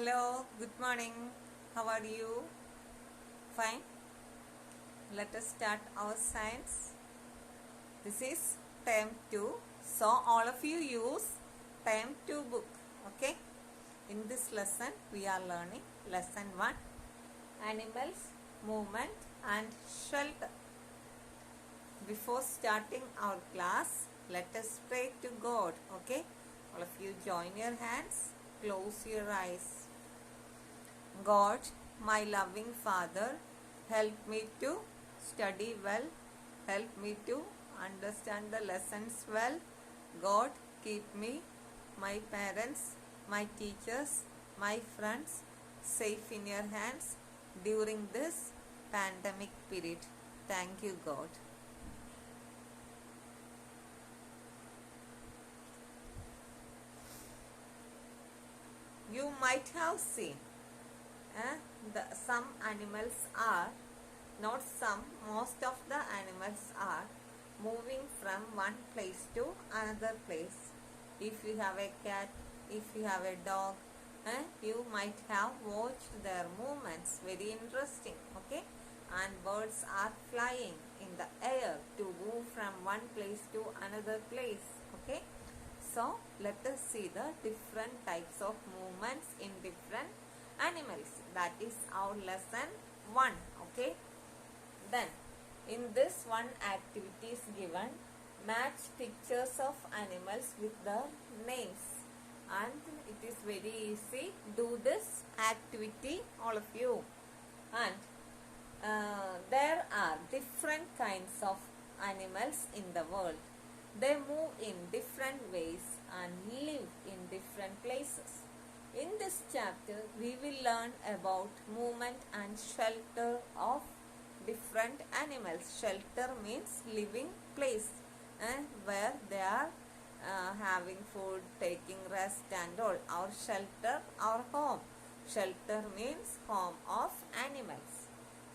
Hello, good morning. How are you? Fine. Let us start our science. This is term 2. So all of you use term 2 book. Okay. In this lesson we are learning lesson 1, animals, movement and shelter. Before starting our class, let us pray to God. Okay. All of you join your hands, close your eyes. God, my loving Father, help me to study well, help me to understand the lessons well. God, keep me, my parents, my teachers, my friends safe in your hands during this pandemic period. Thank you, God. You might have seen some animals are, not some, most of the animals are moving from one place to another place. If you have a cat, if you have a dog, you might have watched their movements, very interesting. Okay, and birds are flying in the air to move from one place to another place. Okay, so let us see the different types of movements in different animals. That is our lesson 1. Okay, then in this one activity is given, match pictures of animals with the names, and it is very easy. Do this activity, all of you. And there are different kinds of animals in the world. They move in different ways and live in different places. In this chapter, we will learn about movement and shelter of different animals. Shelter means living place where they are having food, taking rest and all. Our shelter, our home. Shelter means home of animals.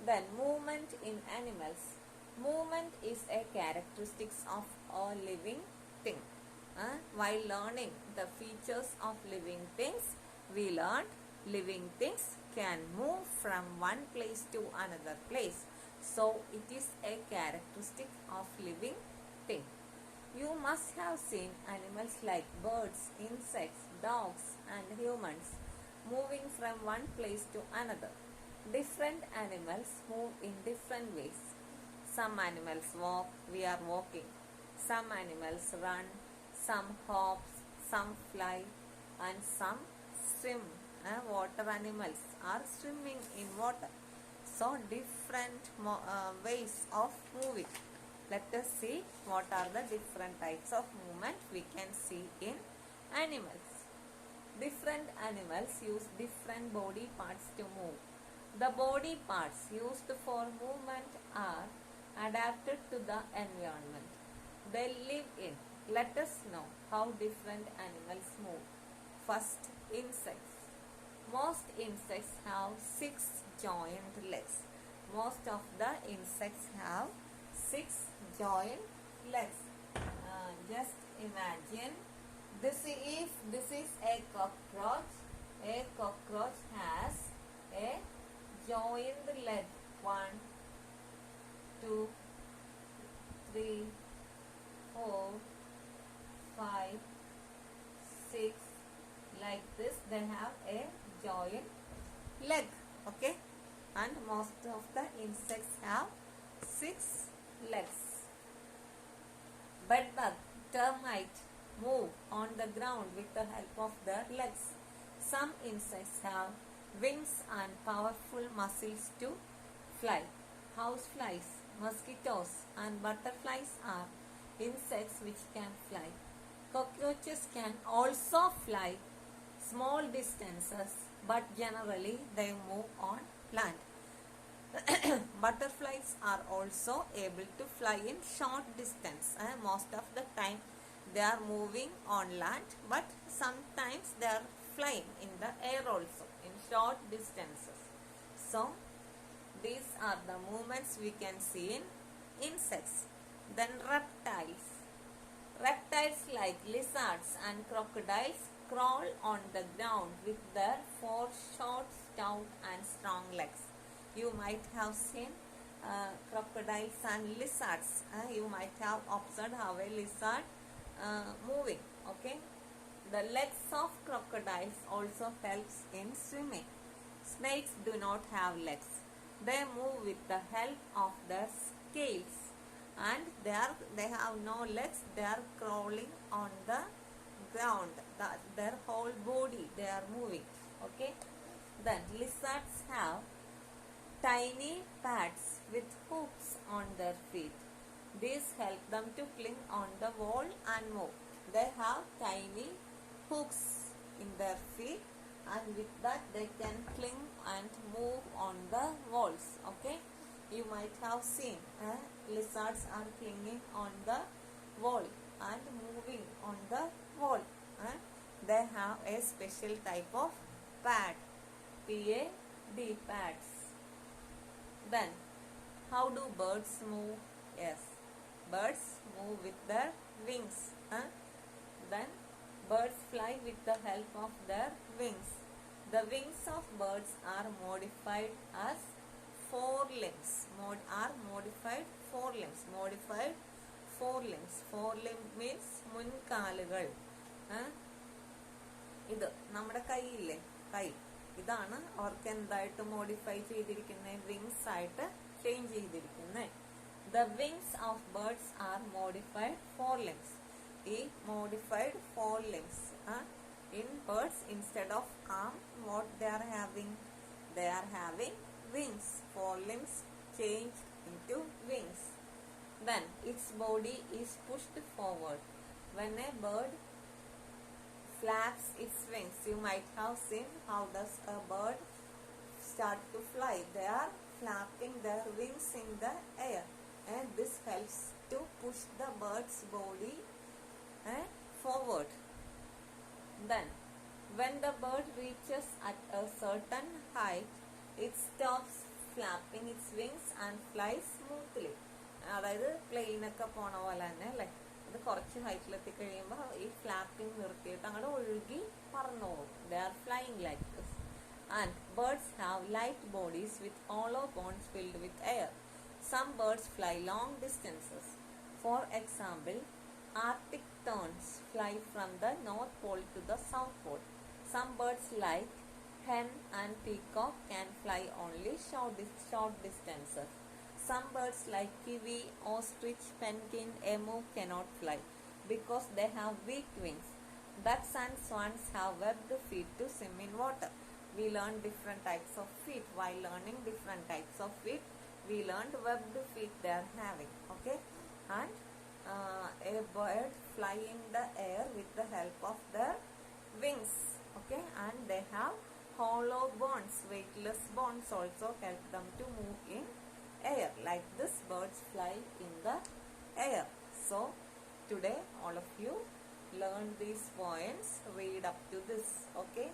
Then movement in animals. Movement is a characteristic of a living thing. While learning the features of living things, we learned living things can move from one place to another place. So it is a characteristic of living thing. You must have seen animals like birds, insects, dogs and humans moving from one place to another. Different animals move in different ways. Some animals walk, we are walking. Some animals run, some hops, some fly and some swim. Water animals are swimming in water. So different ways of moving. Let us see what are the different types of movement we can see in animals. Different animals use different body parts to move. The body parts used for movement are adapted to the environment they live in. Let us know how different animals move. First, insects. Most insects have 6 joint legs. Most of the insects have 6 joint legs. Just imagine this. If this is a cockroach has a joined leg. 1, 2, 3, 4, 5, 6. Like this, they have a joint leg. Okay, and most of the insects have 6 legs. Bedbug, termite move on the ground with the help of their legs. Some insects have wings and powerful muscles to fly. Houseflies, mosquitoes and butterflies are insects which can fly. Cockroaches can also fly small distances, but generally they move on land. Butterflies are also able to fly in short distance. Most of the time they are moving on land, but sometimes they are flying in the air also in short distances. So these are the movements we can see in insects. Then reptiles. Reptiles like lizards and crocodiles crawl on the ground with their four short, stout and strong legs. You might have seen crocodiles and lizards. You might have observed how a lizard moving. Okay. The legs of crocodiles also helps in swimming. Snakes do not have legs. They move with the help of their scales, and they have no legs. They are crawling on the ground. Their whole body they are moving. Okay. Then lizards have tiny pads with hooks on their feet. These help them to cling on the wall and move. They have tiny hooks in their feet, and with that they can cling and move on the walls. Okay, you might have seen lizards are clinging on the wall and moving on the wall. They have a special type of pad, PAD, pads. Then, how do birds move? Yes, birds move with their wings. Then, birds fly with the help of their wings. The wings of birds are modified as forelimbs. Modified forelimbs. Forelimb means മുൻകാലുകൾ. ഇത് നമ്മുടെ കൈയില്ലേ, കൈ, ഇതാണ് അവർക്ക് എന്തായിട്ട് modify ചെയ്തിരിക്കുന്നത്, wings ആയിട്ട് change ചെയ്തിരിക്കുന്നത്. The wings of birds are modified forelimbs. ഈ modified forelimbs in birds, instead of arm, what they are having? They are having wings. Forelimbs changed into wings. Then its body is pushed forward. When a bird flaps its wings, you might have seen how does a bird start to fly. They are flapping their wings in the air, and this helps to push the bird's body forward. Then when the bird reaches at a certain height, it stops flapping its wings and flies smoothly. അതായത് പ്ലെയിനൊക്കെ പോണ പോലെ തന്നെ അല്ലേ, അത് കുറച്ച് ഹൈറ്റിലെത്തി കഴിയുമ്പോൾ ഈ flapping നിർത്തിയിട്ട് അങ്ങോട്ട് ഒഴുകി പറന്നോളും. They are flying like this. And birds have light bodies with hollow bones filled with air. Some birds fly long distances. For example, Arctic terns fly from the North Pole to the South Pole. Some birds like hen and peacock can fly only short distances. Some birds like kiwi, ostrich, penguin, emu cannot fly because they have weak wings. Ducks and swans have webbed feet to swim in water. We learned different types of feet. While learning different types of feet, we learned webbed feet they are having. Okay, and a bird fly in the air with the help of their wings. Okay, and they have hollow bones. Weightless bones also help them to move in air. Like this, birds fly in the air. So today all of you learn these poems. Read up to this. Okay.